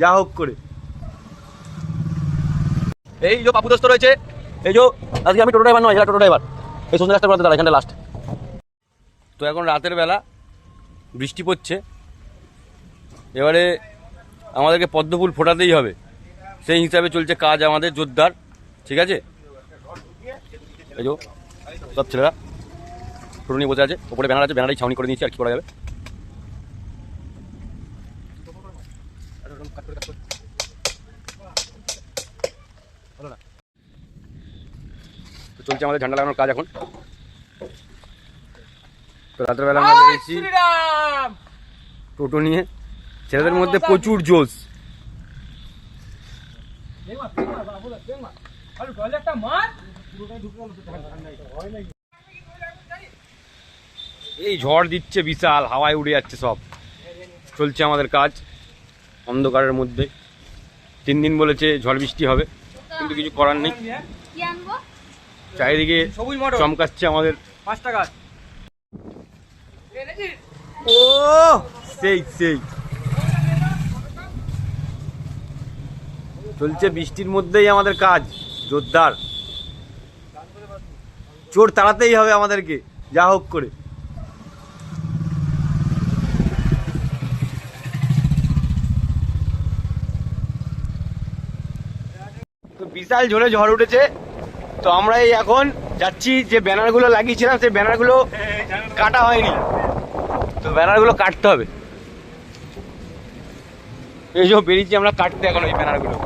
যা হোক করে। এই যে পাপু দোস্ত রয়েছে, এই যে আজকে আমি টোটো ড্রাইভার নয়, টোটো ড্রাইভার। এই সন্ধ্যা রাস্তা করতে দাঁড়া, এখানে লাস্ট। তো এখন রাতের বেলা বৃষ্টি পড়ছে, এবারে আমাদেরকে পদ্মফুল ফোটাতেই হবে, সেই হিসাবে চলছে কাজ আমাদের জোরদার। ঠিক আছে, এই যে সব ছেলেরা টোটো নিয়ে বসে আছে, ওপরে ব্যানার আছে, ব্যানারই ছাউনি করে দিয়েছি, আর কি করা যাবে। তো চলছে আমাদের ঝান্ডা লাগানোর কাজ এখন। তো রাতের বেলা আমরা বেরিয়েছি টোটো নিয়ে, ছেলেদের মধ্যে প্রচুর জোশ। এই ঝড় দিচ্ছে বিশাল, হাওয়ায় উড়ে যাচ্ছে সব। চলছে আমাদের কাজ অন্ধকারের মধ্যে। 3 দিন বলেছে ঝড় বৃষ্টি হবে, কিন্তু কিছু করার নেই। চারিদিকে চমকাচ্ছে আমাদের 5 টাকা। ও সেই সেই চলছে বৃষ্টির মধ্যেই আমাদের কাজ জোরদার। চোর তাড়াতেই হবে আমাদেরকে যা হোক করে। তো বিশাল ঝড়ে ঝড় উঠেছে। তো আমরা এই এখন যাচ্ছি, যে ব্যানারগুলো লাগিয়েছিলাম সেই ব্যানারগুলো কাটা হয়নি, তো ব্যানারগুলো কাটতে হবে। এই যে বেরিয়েছি আমরা কাটতে এখন ওই ব্যানারগুলো।